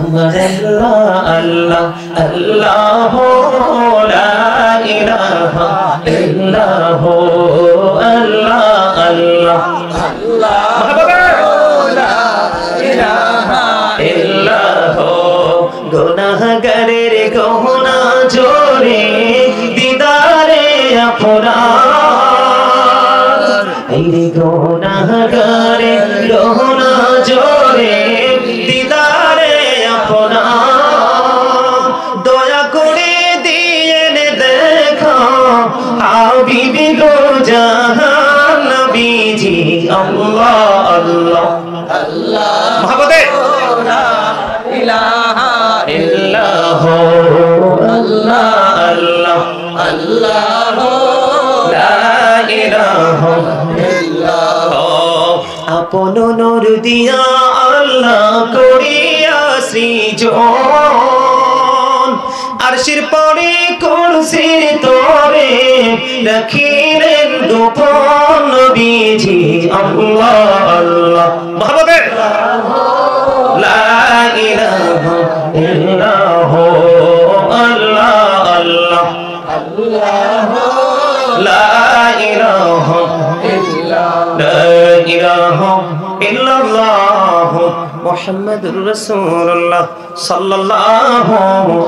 আল্লাহ আল্লাহ লা ইলাহা ইল্লাল্লাহ আল্লাহ আল্লাহ গুনাহগারের গহনা জোরে দিদারে আপনার এই গুনাহগারের গহনা জোরে দিদারে আপনার দয়া করে দিয়ে দেখা হাবিবি গো জাহান নবীজি আল্লাহ আল্লাহ আল্লাহ মহব্বতে ইলাহা ইল্লাল্লাহ আল্লাহ আল্লাহ আল্লাহ লা ইলাহা ইল্লাল্লাহ আপন নূর দিয়া আল্লাহ করিয়া সৃজন আরশের পরে কুরসির তরে রাখিলেন গোপন নবীজি আল্লাহ আল্লাহ মহব্বতে লা ইলাহা ইল্লাল্লাহ আল্লাহ আল্লাহ আল্লাহ লা ইলাহা ইল্লাল্লাহ মুহাম্মাদুর রাসূলুল্লাহ সাল্লাল্লাহু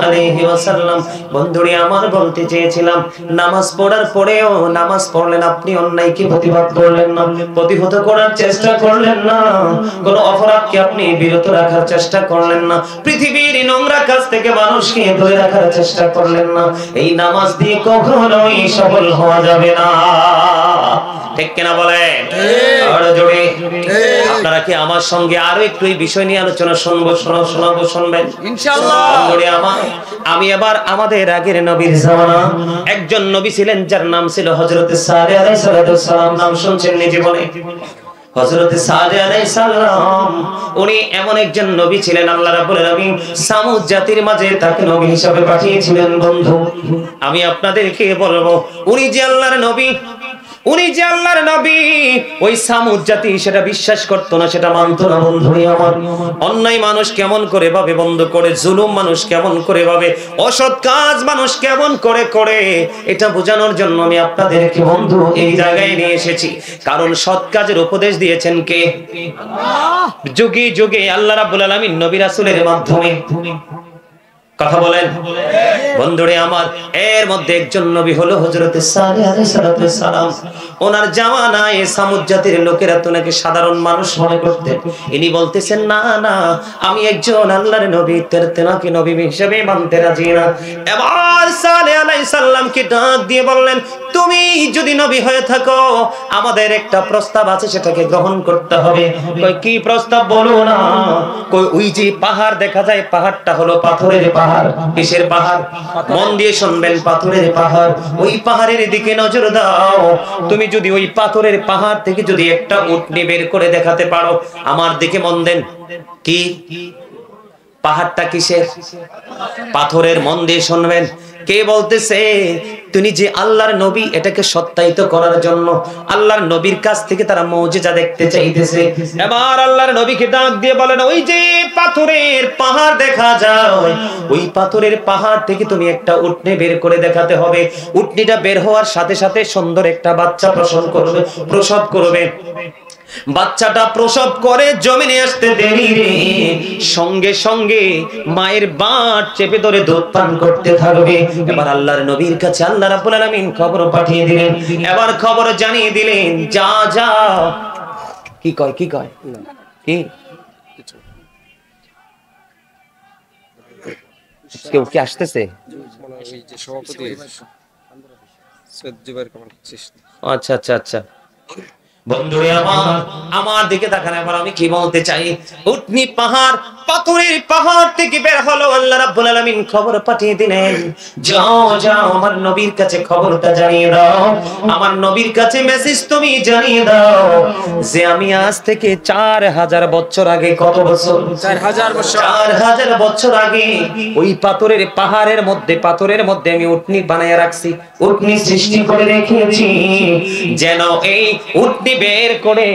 আলাইহি ওয়াসাল্লাম। বন্ধুরে আমার বলতে চেয়েছিলাম, নামাজ পড়ার পরেও নামাজ পড়লেন আপনি অন্যায়কে প্রতিবাদ করলেন না, প্রতিহত করার চেষ্টা করলেন না, কোন অপরাধকে আপনি বিরত রাখার চেষ্টা করলেন না, পৃথিবীর নোংরা কাজ থেকে মানুষকে দূরে রাখার চেষ্টা করলেন না। এই নামাজ দিয়ে কখনোই সফল হওয়া যাবে না, ঠিক কিনা বলেন? আরো জোরে আপনারা কি আমার সঙ্গে আরো একটু এই বিষয় নিয়ে আলোচনা শুনবেন ইনশাআল্লাহ? আমি এবার আমাদের আগের নবীর জামানা একজন নবী ছিলেন যার নাম ছিল হযরত সালেহ আলাইহিস সালাম। নাম শুনছেন নি জীবনে? হযরত সালেহ আলাইহিস সালাম উনি এমন একজন নবী ছিলেন, আল্লাহ রাব্বুল আলামিন সামুদ জাতির মাঝে তাকে নবী হিসেবে পাঠিয়েছিলেন। বন্ধু আমি আপনাদেরকে বলবো, উনি যে আল্লাহর নবী, উনি যে আল্লাহর নবী, ওই সামুদ জাতি সেটা বিশ্বাস করতো না, সেটা মানতো না। বন্ধু আমার, অন্যায় মানুষ কেমন করে ভাবে বন্ধ করে, জুলুম মানুষ কেমন করে ভাবে, অসৎ কাজ মানুষ কেমন করে করে, এটা বোঝানোর জন্য আমি আপনাদেরকে বন্ধু এই জায়গায় নিয়ে এসেছি। কারণ সৎ কাজের উপদেশ দিয়েছেন কে? আল্লাহ। যুগে যুগে আল্লাহ রাব্বুল আলামিন নবী রাসূলের মাধ্যমে। কথা বলেন বন্ধুরে আমার, এর মধ্যে একজন নবী হলো হযরত সালেহ আলাইহিস সালাম। ওনার জামানায় সামুদ জাতির লোকেরা তো নাকি সাধারণ মানুষ মনে করতেন। ইনি বলতেছেন না না, আমি একজন আল্লাহর নবী, তেনাকে নবী হিসেবে মানতে রাজি না। এবার সালেহ আলাইহিস সালামকে ডাক দিয়ে বললেন, তুমি যদি নবী হয়ে থাকো আমাদের একটা প্রস্তাব আছে, সেটাকে গ্রহণ করতে হবে। কই কি প্রস্তাব বলো না? কই ওই যে পাহাড় দেখা যায়, পাহাড়টা হলো পাথরের পাহাড়। কিসের পাহাড়? মন দিয়ে শুনবেন, পাথরের পাহাড়। ওই পাহাড়ের দিকে নজর দাও, তুমি যদি ওই পাথরের পাহাড় থেকে যদি একটা উটনি বের করে দেখাতে পারো, আমার দিকে মন দেন। কি পাহাড়টা কিসের? পাথরের। মন দিয়ে শুনবেন, কে বলতেছে? তিনি যে আল্লাহর নবী, এটাকে সত্যায়িত করার জন্য আল্লাহর নবীর কাছ থেকে তারা মুজিজা দেখতে চাইতেছে। এবার আল্লাহর নবীকে ডাক দিয়ে বলেন, ওই যে পাথরের পাহাড় দেখা যায়, ওই পাথরের পাহাড় থেকে তুমি একটা উটনি বের করে দেখাতে হবে। উটনিটা বের হওয়ার সাথে সাথে সুন্দর একটা বাচ্চা প্রসব করবে। বাচ্চাটা প্রসব করে জমিনে আসতে দেরি রে, সঙ্গে সঙ্গে মায়ের বাট চেপে ধরে দুধ পান করতে থাকবে। এবার আল্লাহর নবীর কাছে আল্লাহ রাব্বুল আলামিন খবর পাঠিয়ে দিলেন। এবার খবর জানিয়ে দিলেন, যা যা। কি কয় কি কয় কি কেউ কি আসতেছে? আচ্ছা আচ্ছা আচ্ছা। বন্ধুরে আমার দিকে তাকান। এবার আমি কি বলতে চাই, উটনি পাহাড়, পাথরের পাহাড় থেকে বের হলো। আল্লাহ রাব্বুল আলামিন খবর পাঠিয়ে দিলেন, যাও যাও আমার নবীর কাছে খবরটা জানিয়ে দাও, আমার নবীর কাছে মেসেজ তুমি জানিয়ে দাও যে আমি আজ থেকে 4000 বছর আগে, কত বছর? 4000 বছর আগে ওই পাথরের পাহাড়ের মধ্যে, পাথরের মধ্যে আমি উটনি বানায় রাখছি, উটনি সৃষ্টি করে রেখেছি, যেন এই উটনি বের করে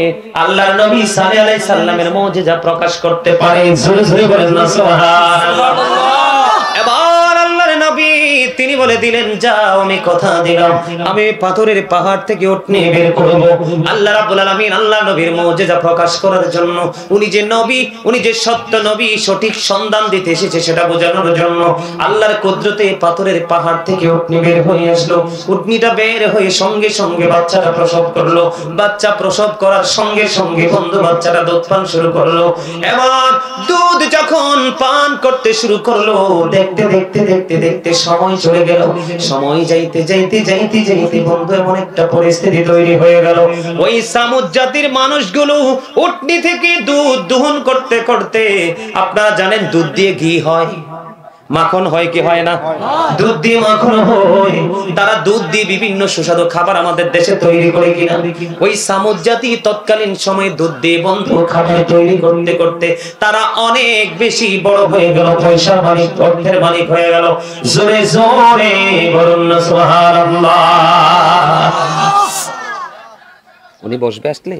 আল্লাহর নবী সাল্লাল্লাহু আলাইহি সাল্লামের মুজিজা প্রকাশ করতে পারে। জোরে ধরে বলেন না সুবহানাল্লাহ। এবার আল্লাহর নবী তিনি বলে দিলেন, যাও আমি কথা দিলাম আমি পাথরের পাহাড় থেকে উটনি বের করব। আল্লাহ রাব্বুল আলামিন আল্লাহ নবীর মুজিজা প্রকাশ করার জন্য, উনি যে নবী, উনি যে সত্য নবী, সঠিক সন্ধান দিতে এসেছে সেটা বোঝানোর জন্য আল্লাহর কুদরতে পাথরের পাহাড় থেকে উটনি বের হয়ে আসলো। উটনিটা বের হয়ে সঙ্গে সঙ্গে বাচ্চাটা প্রসব করলো। বাচ্চা প্রসব করার সঙ্গে সঙ্গে বন্ধু বাচ্চাটা দুধ পান শুরু করলো। এবার দুধ যখন পান করতে শুরু করলো, দেখতে দেখতে দেখতে দেখতে সময় চলে গেল। সময় যাইতে যাইতে যাইতে যাইতে বন্ধু এমন একটা পরিস্থিতি তৈরি হয়ে গেল, ওই সামুদ জাতির মানুষগুলো উটনি থেকে দুধ দহন করতে করতে, আপনারা জানেন দুধ দিয়ে ঘি হয়, মাখন হয় কি হয় না? দুধ দিয়ে মাখন হয়। তারা দুধ দিয়ে বিভিন্ন সুস্বাদু খাবার আমাদের দেশে তৈরি করে কিনা? ওই সামুদ জাতি তৎকালীন সময়ে দুধ দিয়ে বন্ধু খাবার তৈরি করতে করতে তারা অনেক বেশি বড় হয়ে গেল, পয়সার মালিক, অর্থের মালিক হয়ে গেল। জোরে জোরে বলুন না সুবহানাল্লাহ। উনি বসবে আসলে?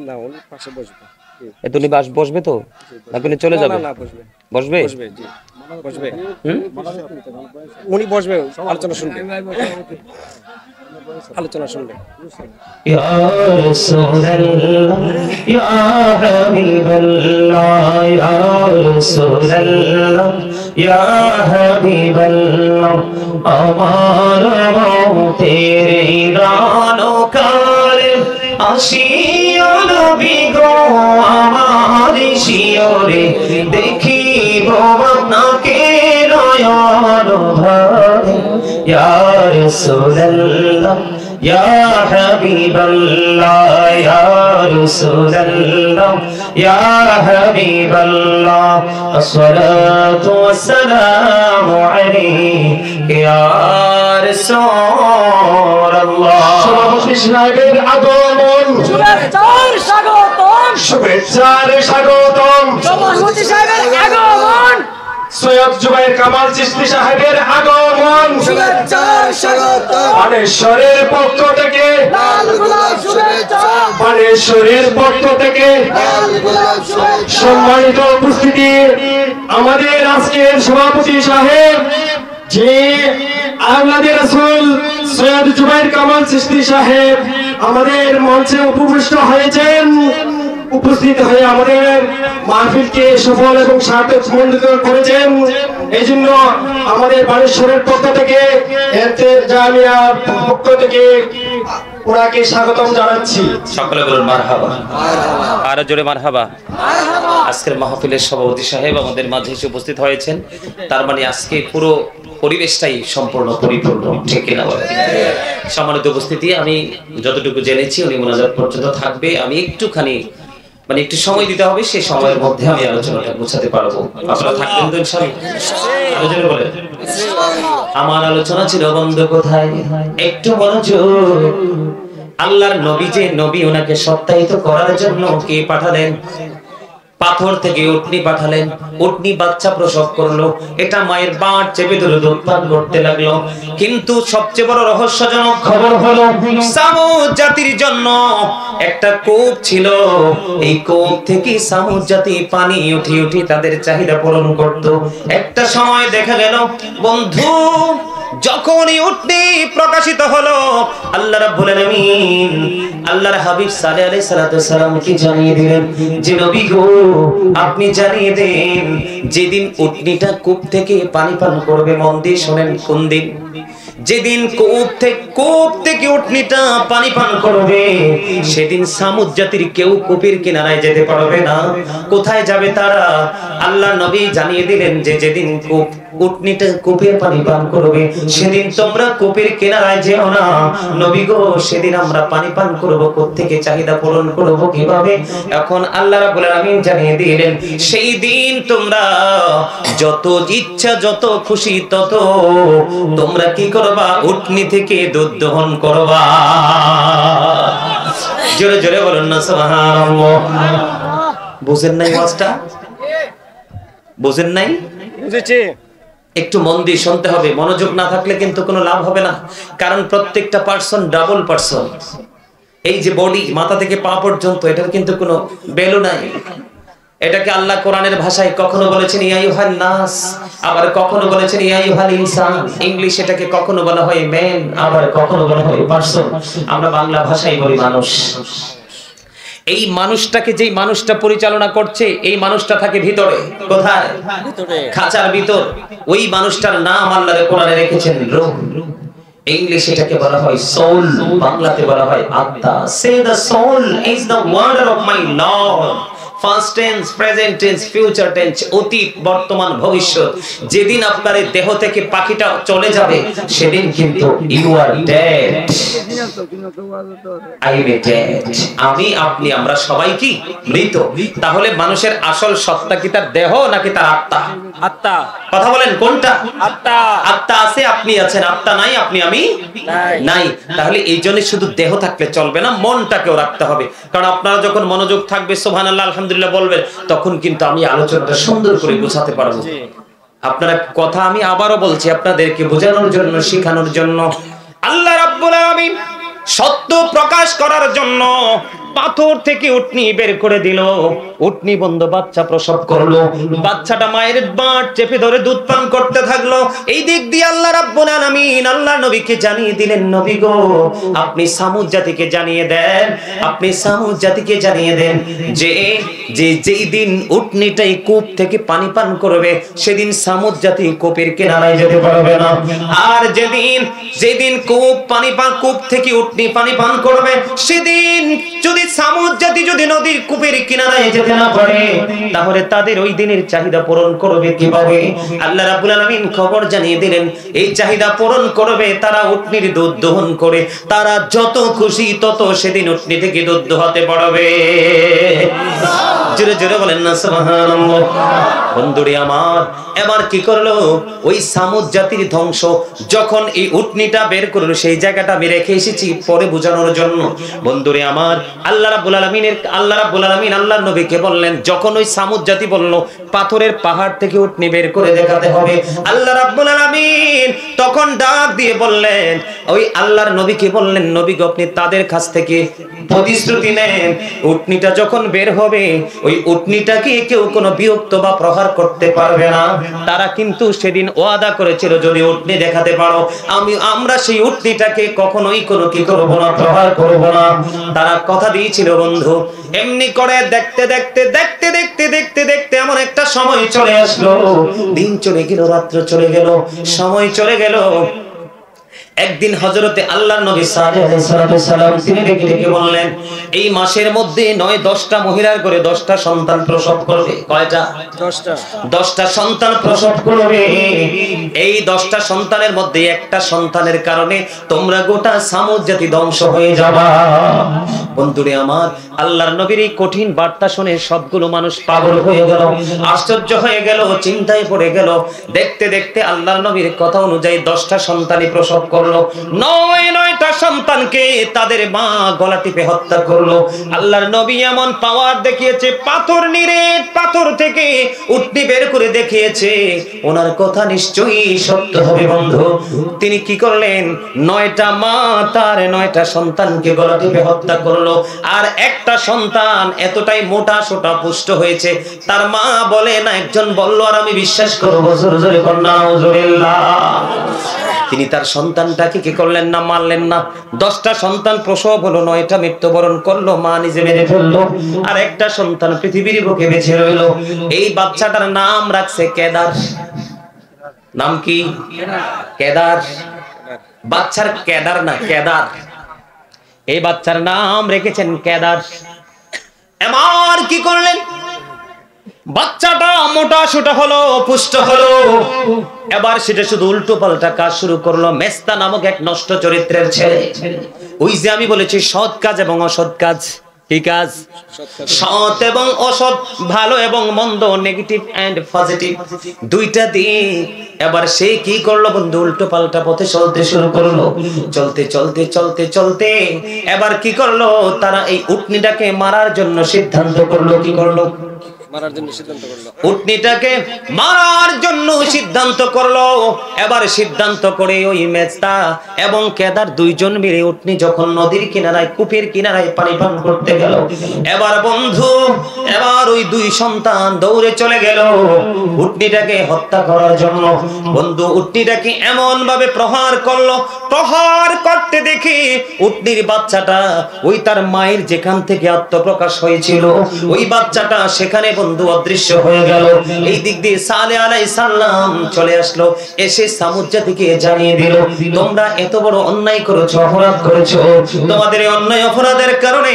না, উনি পাশে বসবে। উনি বসবে তো নাকি উনি চলে যাবে? না, বসবে। বসবে? বসবে, জি। বসবে। উনি বসবে, আলোচনা শুনবে। আলোচনা শুনবে। ইয়া রাসূলুল্লাহ ইয়া হাবিবাল্লাহ ইয়া রাসূলুল্লাহ ইয়া হাবিবাল্লাহ, আমার মৌতের রানকালে আসিয়া নবী গো আমার শিয়রে, দেখিব আপনাকে নয়ন ভরে। ইয়া রাসূলুল্লাহ ইয়া হাবিবাল্লাহ ইয়া রাসূলুল্লাহ ইয়া হাবিবাল্লাহ, আসসালাতু ওয়াসসালামু আলাইকা ইয়া রাসূলুল্লাহ। সভাপতি সাহেবের আগমন, শুভেচ্ছার স্বাগতম, শুভেচ্ছার স্বাগতম। সভাপতি সাহেবের আগমন, সৈয়দ জুবাইর কামাল চিশতি সাহেবের আগমন, শুভেচ্ছার স্বাগতম। বানেশ্বরের পক্ষ থেকে, লাল গোলাপ শুভেচ্ছা, বানেশ্বরের পক্ষ থেকে লাল গোলাপ শুভেচ্ছা। সম্মানিত উপস্থিতি, আমাদের আজকের সভাপতি সাহেব যে আওলাদে রাসূল সৈয়দ জুবাইর কামাল চিশতি সাহেব আমাদের মঞ্চে উপবিষ্ট হয়েছেন। উপস্থিত হয়ে আমাদের মাহফিলকে সফল এবং সার্থকমণ্ডিত করেছেন। এই জন্য আমাদের বানেশ্বরের পক্ষ থেকে, জামিয়ার পক্ষ থেকে ওনাকে স্বাগতম জানাচ্ছি। সকলে বলুন মারহাবা। আরো জোরে মারহাবা। আজকের মাহফিলের সভাপতি সাহেব আমাদের মাঝে এসে উপস্থিত হয়েছেন, তার মানে আজকে পুরো পরিবেশটাই সম্পূর্ণ পরিপূর্ণ, ঠিক কিনা বলেন? সম্মানিত উপস্থিতি, আমি যতটুকু জেনেছি উনি মোনাজাত পর্যন্ত থাকবে। আমি একটুখানি একটু সময় দিতে হবে, সেই সময়ের মধ্যে আমি আলোচনাটা গোছাতে পারবো। আপনারা থাকবেন তো ইনশাআল্লাহ? বলে আমার আলোচনা ছিল বন্ধ কোথায়, একটু মনোযোগ। আল্লাহর নবী যে নবী, ওনাকে সত্যায়িত করার জন্য কে পাঠালেন? পাথর থেকে উটনি পাঠালেন। উটনি বাচ্চা প্রসব করলো, এটা মায়ের বাঁট চেপে ধরে দুধ পান করতে লাগলো। কিন্তু সবচেয়ে বড় রহস্যজনক খবর হলো, সামুদ জাতির জন্য একটা কূপ ছিল। এই কূপ থেকে সামুদ জাতি পানি উঠি উঠি তাদের চাহিদা পূরণ করত। একটা সময় দেখা গেল বন্ধু, যখনই উটনি প্রকাশিত হলো, আল্লাহ রাব্বুল আলামিন আল্লাহর হাবিব সাল্লাল্লাহু আলাইহি সাল্লাম কি জানিয়ে দিলেন যে নবী গো, আপনি জানিয়ে দেন যেদিন উটনিটা কূপ থেকে পানি পান করবে, মন দিয়ে শুনেন, কোন দিন? যেদিন কূপ থেকে উটনিটা পানি পান করবে, সেদিন সামুদ জাতির কেউ কূপের কিনারায় যেতে পারবে না। কোথায় যাবে তারা? আল্লাহ নবী জানিয়ে দিলেন যে যেদিন উটনিটা কূপের পানি পান করবে, সেদিন তোমরা কূপের কিনারায় যেও না। নবী গো, সেদিন আমরা পানি পান করব কোত্থেকে, চাহিদা পূরণ করব কিভাবে? এখন আল্লাহ রাব্বুল আলামিন জানিয়ে দিলেন, সেই দিন তোমরা যত ইচ্ছা, যত খুশি তত তোমরা কি করবা? উটনি থেকে দুধ দহন করবা। জোরে জোরে বলুন না সুবহানাল্লাহ। বুঝেন নাই ওয়াজটা? বুঝেন নাই? বুঝেছি। একটু মন দিয়ে শুনতে হবে, মনোযোগ না থাকলে কিন্তু কোনো লাভ হবে না। কারণ প্রত্যেকটা পার্সন ডাবল পার্সন। এই যে বডি, মাথা থেকে পা পর্যন্ত, এটার কিন্তু কোনো ভ্যালু নাই। এটাকে আল্লাহ কোরআনের ভাষায় কখনো বলেছেন ইয়া আইয়ুহান নাস, আবার কখনো বলেছেন ইয়া আইয়ুহাল ইনসান। ইংলিশ এটাকে কখনো বলা হয় ম্যান, আবার কখনো বলা হয় পারসন। আমরা বাংলা ভাষায় বলি মানুষ। এই মানুষটাকে যেই মানুষটা পরিচালনা করছে, এই মানুষটা থাকে ভিতরে। কোথায়? খাঁচার ভিতর। ওই মানুষটার নাম আল্লাহ কোরআনে রেখেছেন রূহ। ইংলিশ এটাকে বলা হয় সোল, বাংলাতে বলা হয় আত্মা। Say the soul is the warder of my lord. First tense, present tense, future tense, অতীত, বর্তমান, ভবিষ্যৎ। যেদিন আপনার এই দেহ থেকে পাখিটা চলে যাবে, সেদিন কিন্তু you are dead. I am dead. আমি, আপনি, আমরা সবাই কি মৃত। তাহলে মানুষের আসল সত্তা কি তার দেহ নাকি তার আত্মা? আত্মা। কথা বলেন কোনটা? আত্মা। আত্মা আছে, আপনি আছেন। আত্মা নাই, আপনি আমি নাই। তাহলে এই জন্য শুধু দেহ থাকলে চলবে না, মনটাকেও রাখতে হবে। কারণ আপনারা যখন মনোযোগ থাকবে সুবহানাল্লাহ আলহামদুলিল্লাহ বলবেন, তখন কিন্তু আমি আলোচনাটা সুন্দর করে বোঝাতে পারবো। আপনারা কথা আমি আবারও বলছি আপনাদেরকে বোঝানোর জন্য, শেখানোর জন্য। আল্লাহ রাব্বুল আলামিন সত্য প্রকাশ করার জন্য পাথর থেকে উটনি বের করে দিল। উটনি বন্ধ বাচ্চা প্রসব করলো। বাচ্চাটা মায়ের বাট চেপে ধরে দুধ পান করতে থাকলো। এই দিক দিয়ে আল্লাহ রাব্বুল আলামিন আল্লাহ নবীকে জানিয়ে দিলেন, নবী গো আপনি সামুদ জাতিকে জানিয়ে দেন, আপনি সামুদ জাতিকে জানিয়ে দেন যে যেই দিন উটনিটাই কূপ থেকে পানি পান করবে, সেদিন সামুদ জাতি কূপের কিনারায় যেতে পারবে না। আর যেদিন কূপ থেকে উটনি পানি পান করবে, সেদিন যদি সামুদ জাতি যদি নদীর কূপের কিনারায় যেতে না পারে, তাহলে তাদের ওই দিনের চাহিদা পূরণ করবে কিভাবে? আল্লাহ রাব্বুল আলামিন খবর জানিয়ে দিলেন, এই চাহিদা পূরণ করবে তারা উটনির দুধ দহন করে। তারা যত খুশি তত সেদিন উটনি থেকে দুধ দোহাতে পারবে। জোরে জোরে বলেন না সুবহানাল্লাহ। বন্ধুরে আমার, এবার কি করলো ওই সামুদ জাতির ধ্বংস। যখন এই উটনিটা বের করলো, সেই জায়গাটা আমি রেখে এসেছি পরে বোঝানোর জন্য। বন্ধুরে আমার, আল্লাহ রাব্বুল আলামিন আল্লাহর নবীকে বললেন, যখন ওই সামুদ জাতি বলল পাথরের পাহাড় থেকে উটনি বের করে দেখাতে হবে, আল্লাহ রাব্বুল আলামিন তখন ডাক দিয়ে বললেন, ওই আল্লাহর নবীকে বললেন, নবী গো আপনি তাদের কাছ থেকে প্রতিশ্রুতি নেন, উটনিটা যখন বের হবে ওই উটনিটাকে কেউ কোনো বিরক্ত বা প্রহার করতে পারবে না। তারা কিন্তু সেদিন ওয়াদা করেছিল, যদি উটনি দেখাতে পারো আমরা সেই উটনিটাকে কখনোই কোনো কি করব না, প্রহার করব না। তারা কথা দিয়েছিল বন্ধু। এমনি করে দেখতে দেখতে দেখতে দেখতে দেখতে দেখতে এমন একটা সময় চলে আসলো, দিন চলে গেল, রাত্র চলে গেল, সময় চলে গেল। একদিন হযরতে আল্লাহর নবী সাল্লাল্লাহু আলাইহি সাল্লাম তিনি ডেকে বললেন, এই মাসের মধ্যে 9-10টা মহিলার করে 10টা সন্তান প্রসব করবে। কয়টা? 10টা সন্তান প্রসব করবে। এই 10টা সন্তানের মধ্যে একটা সন্তানের কারণে তোমরা গোটা সামুদ জাতি ধ্বংস হয়ে যাবা। বন্ধুরে আমার, আল্লাহর নবীর এই কঠিন বার্তা শুনে সবগুলো মানুষ পাগল হয়ে গেল, আশ্চর্য হয়ে গেল, চিন্তায় পড়ে গেল। দেখতে দেখতে আল্লাহর নবীর কথা অনুযায়ী 10টা সন্তানই প্রসব করলো। 9টা সন্তানকে তাদের মা গলা টিপে হত্যা করলো। আল্লাহর নবী এমন পাওয়ার দেখিয়েছে, পাথর থেকে উটনি বের করে দেখিয়েছে। ওনার কথা নিশ্চয়ই সত্য হবে বন্ধু। তিনি কি করলেন? 9টা মা তার 9টা সন্তানকে গলা টিপে হত্যা করলো। আর একটা সন্তান এতটাই মোটা সোটা পুষ্ট হয়েছে, তার মা বলে না, একজন বলল আর আমি বিশ্বাস করবো, জোরে জোরে কন্যা নাউজুবিল্লাহ। তিনি তার সন্তানটাকে কি করলেন না, মারলেন না। 10টা সন্তান প্রসব হলো, 9টা মৃত্যুবরণ করলো, মা নিজে মেরে ফেললো, আর একটা সন্তান পৃথিবীর বুকে বেঁচে রইলো। এই বাচ্চাটার নাম রাখছে কেদার। নাম কি? কেদার। বাচ্চার কেদার না, কেদার। এই বাচ্চার নাম রেখেছেন কেদার। এমন কি করলেন? বাচ্চাটা মোটা সোটা হলো, পুষ্ট হলো। এবার সেটা শুধু উল্টো পাল্টা কাজ শুরু করলো। মেস্তা নামক এক নষ্ট চরিত্রের ছেলে। ওই যে আমি বলেছি সৎ কাজ এবং অসৎ কাজ। কি কাজ? সৎ এবং অসৎ, ভালো এবং মন্দ, নেগেটিভ এন্ড পজিটিভ, দুইটা দিক। এবার সে কি করলো বন্ধু? উল্টো পাল্টা পথে চলতে শুরু করলো। চলতে চলতে চলতে চলতে এবার কি করলো? তারা এই উটনিটাকে মারার জন্য সিদ্ধান্ত করলো। কি করলো? মারার জন্য সিদ্ধান্ত করলো। উটনিটাকে মারার জন্য সিদ্ধান্ত করলো। এবার সিদ্ধান্ত করে ওই মেজদা এবং কেদার দুইজন মিলে উটনি যখন নদীর কিনারায় কূপের কিনারায় পানি পান করতে গেল, এবার বন্ধু এবার ওই দুই সন্তান দৌড়ে চলে গেল উটনিটাকে হত্যা করার জন্য। বন্ধু উটনিটাকে এমন ভাবে প্রহার করলো, প্রহার করতে দেখি উটনির বাচ্চাটা ওই তার মায়ের যেখান থেকে আত্মপ্রকাশ হয়েছিল ওই বাচ্চাটা সেখানে বন্ধু অদৃশ্য হয়ে গেল। এই দিক দিয়ে সালেহ আলাইহিস সালাম চলে আসলো, এসে সামুদ জাতিকে জানিয়ে দিল, তোমরা এত বড় অন্যায় করেছো, অপরাধ করেছো। তোমাদের এই অন্যায় অপরাধের কারণে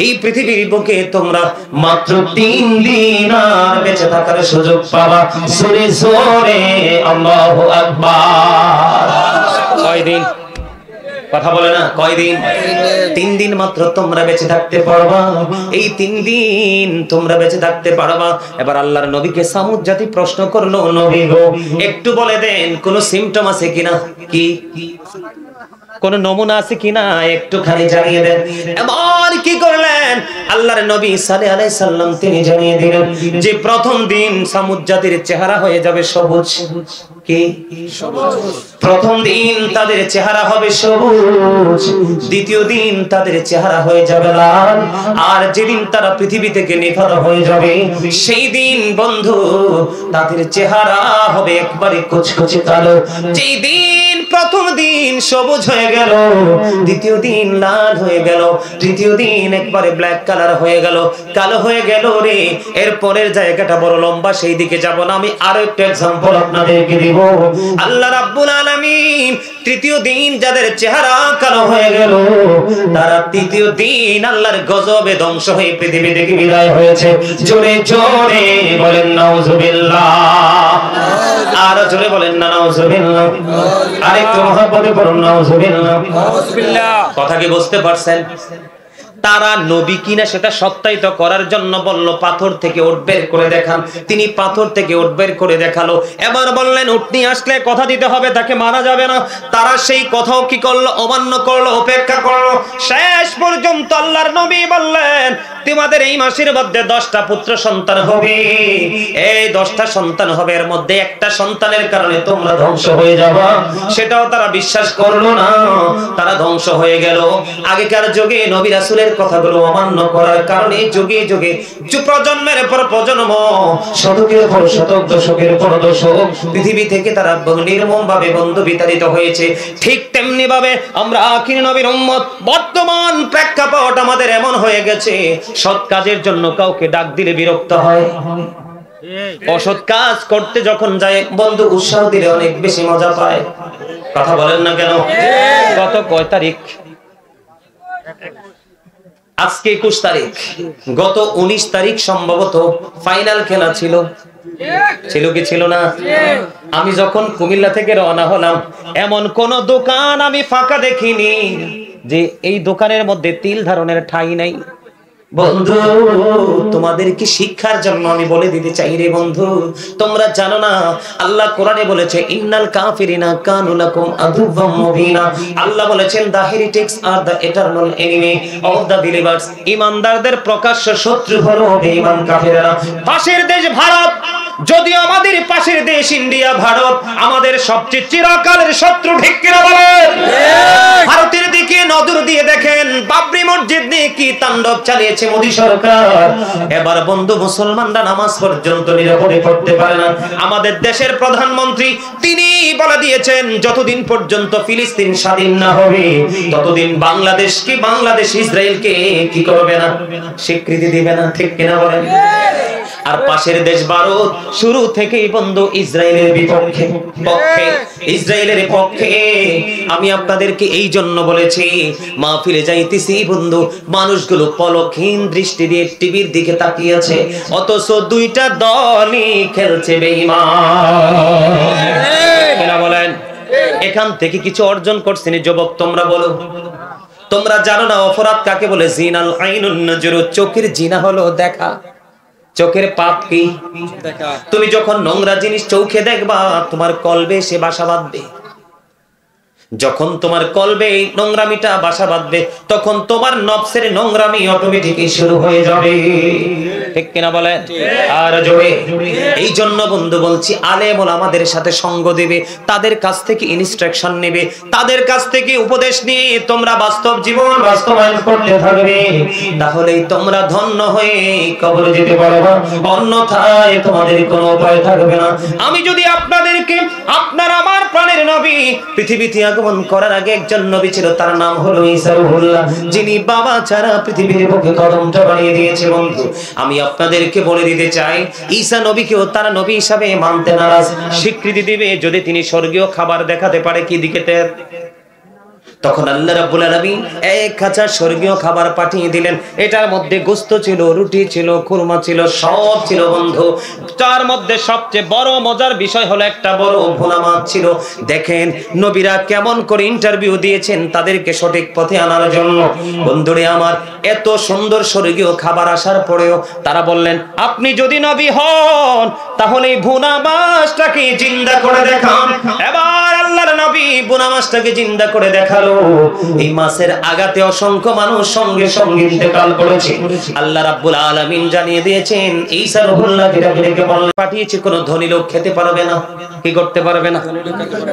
এই পৃথিবীর বুকে তোমরা মাত্র 3 দিন আর বেঁচে থাকার সুযোগ পাবা। জোরে জোরে আল্লাহু আকবার। কয়দিন কথা বলে না, কয়দিন? 3 দিন মাত্র তোমরা বেঁচে থাকতে পারবা, এই 3 দিন তোমরা বেঁচে থাকতে পারবা। এবার আল্লাহর নবীকে সামুদ জাতি প্রশ্ন করলো, নবী গো একটু বলে দেন কোন সিম্পটম আছে কিনা, কি কোন নমুনা আছে কিনা একটুখানি জানিয়ে দেন। এমন কি করলেন আল্লাহর নবী সালেহ আলাইহিস সালাম, তিনি জানিয়ে দিলেন যে প্রথম দিন সামুদ জাতির চেহারা হয়ে যাবে সবুজ। কি সবুজ? প্রথম দিন তাদের চেহারা হবে সবুজ, দ্বিতীয় দিন তাদের চেহারা হয়ে যাবে লাল, আর যেদিন তারা পৃথিবী থেকে নিপাত হয়ে যাবে সেই দিন বন্ধু তাদের চেহারা হবে একবারে কুচকুচে কালো। যেই দিন প্রথম দিন সবুজ হয়ে গেল, দ্বিতীয় দিন লাল হয়ে গেল, তৃতীয় দিন একবারে ব্ল্যাক কালার হয়ে গেল, কালো হয়ে গেল রে। এর পরের জায়গাটা বড় লম্বা, সেই দিকে যাব না, আমি আরো একটা एग्जांपल আপনাদেরকে দিব। আল্লাহ রাব্বুল আলামিন তৃতীয় দিন যাদের চেহারা কালো হয়ে গেল তারা তৃতীয় দিন আল্লাহর গজবে ধ্বংস হয়ে পৃথিবী থেকে বিদায় হয়েছে। জোরে জোরে বলেন নাউজুবিল্লাহ, আর জোরে বলেন না নাউজুবিল্লাহ, আরেকটু মহব্বতে বলুন নাউজুবিল্লাহ। কথা কি বুঝতে পারছেন? তারা নবী কিনা সেটা সত্যায়িত করার জন্য বলল পাথর থেকে উট বের করে দেখান। তিনি পাথর থেকে উট বের করে দেখালো। এবার বললেন উটনি আসলে কথা দিতে হবে, তাকে মারা যাবে না। তারা সেই কথাও কি করলো? অমান্য করলো, উপেক্ষা করলো। শেষ পর্যন্ত আল্লাহর নবী বললেন তোমাদের এই মাসের মধ্যে 10টা পুত্র সন্তান হবে, এই 10টা সন্তান হবে, এর মধ্যে একটা সন্তানের কারণে তোমরা ধ্বংস হয়ে যাবা। সেটাও তারা বিশ্বাস করলো না, তারা ধ্বংস হয়ে গেল। আগেকার যুগে নবী রাসূলের কথাগুলো অমান্য করার কারণে যুগে যুগে প্রজন্মের পর প্রজন্ম, শতকের পর শতক, দশকের পর দশক পৃথিবী থেকে তারা নির্মমভাবে বন্ধু বিতাড়িত হয়েছে। ঠিক তেমনি ভাবে আমরা আখির নবীর উম্মত, বর্তমান প্রেক্ষাপট আমাদের এমন হয়ে গেছে সৎ কাজের জন্য কাউকে ডাক দিলে বিরক্ত হয়, অসৎ কাজ করতে যখন যায় বন্ধু উৎসাহ দিলে অনেক বেশি মজা পায়। কথা বলেন না কেন? গত কয় তারিখ? আজকে 21 তারিখ, গত 19 তারিখ সম্ভবত ফাইনাল খেলা ছিল। ছিল কি ছিল না? আমি যখন কুমিল্লা থেকে রওনা হলাম এমন কোন দোকান আমি ফাঁকা দেখিনি যে এই দোকানের মধ্যে তিল ধারণের ঠাঁই নাই। বন্ধু তোমাদের কি শিক্ষার জন্য আমি বলে দিতে চাই রে বন্ধু, তোমরা জানো না আল্লাহ কোরআনে বলেছে ইন্নাল কাফিরিনা কানু লাকুম আদুওয়াম মুবিনা। আল্লাহ বলেছেন the heretics are the eternal enemy of the believers. ঈমানদারদের প্রকাশ্য শত্রু হলো বেঈমান কাফেররা। পাশের দেশ ভারত, যদিও আমাদের পাশের দেশ ইন্ডিয়া, ভারত আমাদের সবচেয়ে চিরকালের শত্রু, ঠিক কিনা বলেন? ভারতের দিকে নজর দিয়ে দেখেন বাবরি মসজিদ নিয়ে কি তাণ্ডব চালিয়েছে মোদী সরকার। এবার বন্ধু মুসলমানরা নামাজ পর্যন্ত নিরাপদে পড়তে পারে না। আমাদের দেশের প্রধানমন্ত্রী তিনি বলে দিয়েছেন যতদিন পর্যন্ত ফিলিস্তিন স্বাধীন না হবে ততদিন বাংলাদেশ ইসরায়েলকে কি করবে না, স্বীকৃতি দিবে না, ঠিক কিনা বলেন? আর পাশের দেশ ভারত শুরু থেকেই বন্ধু ইসরায়েলের বিপক্ষে, ইসরায়েলের পক্ষে। আমি আপনাদেরকে এই জন্য বলেছি মাহফিলে যাইতেছি বন্ধু, মানুষগুলো পলকহীন দৃষ্টি দিয়ে টিভির দিকে তাকিয়ে আছে, অথচ দুইটা দলই খেলছে বেঈমান। বলেন এখান থেকে কিছু অর্জন করছেন যুবক? তোমরা বলো, তোমরা জানো না অপরাধ কাকে বলে? জিনাল আইনুন নজরু, চোখের জিনা হলো দেখা। চোখের পাপ কি? তুমি যখন নোংরা জিনিস চোখে দেখবা তোমার কলবে সে বাসা বাঁধবে। যখন তোমার কলবে নোংরামিটা বাসা বাঁধবে তখন তোমার নফসের নোংরামি অটোমেটিকই শুরু হয়ে যাবে। ঠিক কিনা বলেন? আর জোরে। এই জন্য বন্ধু বলছি, আলেম ওলামাদের সাথে সঙ্গ দেবে, তাদের কাছ থেকে ইনস্ট্রাকশন নেবে, তাদের কাছ থেকে উপদেশ নিয়ে তোমরা বাস্তব জীবন বাস্তবায়ন করতে থাকবে, তাহলেই তোমরা ধন্য হয়ে কবরে যেতে পারবে, অন্যথায় তোমাদের কোনো উপায় থাকবে না। আমি যদি আপনাদেরকে, আপনার আমার প্রাণের নবী পৃথিবীতে আগমন করার আগে একজন নবী ছিল, তার নাম হলো ঈসা রূহুল্লাহ, যিনি বাবা ছাড়া পৃথিবীর বুকে কদমটা বাড়িয়ে দিয়েছে। বন্ধু আমি আপনাদেরকে বলে দিতে চাই, ঈসা নবীকেও তারা নবী হিসাবে মানতে নারাজ, স্বীকৃতি দিবে যদি তিনি স্বর্গীয় খাবার দেখাতে পারে। কি দিকেতে? তখন আল্লাহ রাব্বুল আলামিন এক খাঁচা স্বর্গীয় খাবার পাঠিয়ে দিলেন। এটার মধ্যে গোশত ছিল, রুটি ছিল, খুরমা ছিল, সব ছিল বন্ধু। তার মধ্যে সবচেয়ে বড় মজার বিষয় হলো একটা বড় ভুনা মাছ ছিল। দেখেন নবীরা কেমন করে ইন্টারভিউ দিয়েছেন তাদেরকে সঠিক পথে আনার জন্য। বন্ধুরে আমার, এত সুন্দর স্বর্গীয় খাবার আসার পরেও তারা বললেন, আপনি যদি নবী হন তাহলে এই ভুনা মাছটাকে জিন্দা করে দেখান। এবার আল্লাহর নবী ভুনা মাছটাকে জিন্দা করে দেখালো। এই মাছের আঘাতে অসংখ্য মানুষ সঙ্গে সঙ্গে ইন্তেকাল করেছে। আল্লাহ রাব্বুল আলামিন জানিয়ে দিয়েছেন, ঈসা রূহুল্লাহকে ডেকে পাঠিয়েছে, কোন ধনী লোক খেতে পারবে না। কি করতে পারবে না?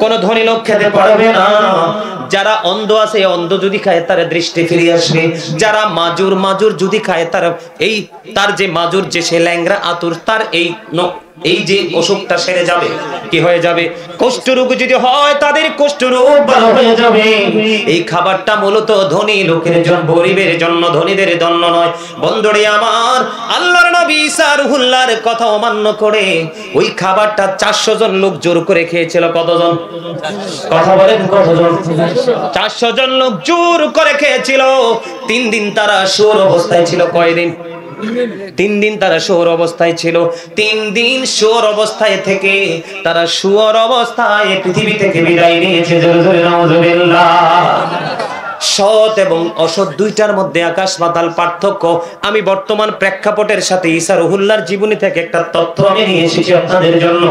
কোন ধনী লোক খেতে পারবে না। যারা অন্ধ আছে, অন্ধ যদি খায় তার দৃষ্টি ফিরে আসবে। যারা মাজুর যদি খায় তার যে মাজুর, যে সে ল্যাংরা আতুর, তার এই যে অসুখটা সেরে যাবে। কি হয়ে যাবে? কুষ্ঠরোগ যদি হয় তাদের কুষ্ঠরোগ ভালো হয়ে যাবে। এই খাবারটা মূলত ধনী লোকের জন্য, গরিবের জন্য, ধনীদের জন্য নয়। বন্ধুরে আমার, আল্লাহর নবী ঈসা রূহুল্লাহর কথা অমান্য করে ওই খাবারটা 400 জন লোক জোর করে খেয়েছিল। কতজন? কথা বলেন, কতজন? 400 জন লোক জোর করে খেয়েছিল। 3 দিন তারা শুয়োর অবস্থায় ছিল। কয়দিন? 3 দিন তারা শুয়োর অবস্থায় ছিল। 3 দিন শুয়োর অবস্থায় থেকে তারা শুয়োর অবস্থায় পৃথিবী থেকে বিদায় নিয়েছে। জোরে জোরে নাউজুবিল্লাহ। সৎ এবং অসৎ দুইটার মধ্যে আকাশ পাতাল পার্থক্য। আমি বর্তমান প্রেক্ষাপটের সাথে ঈসা রূহুল্লাহর জীবনী থেকে একটা তথ্য আমি নিয়ে এসেছি আপনাদের জন্য।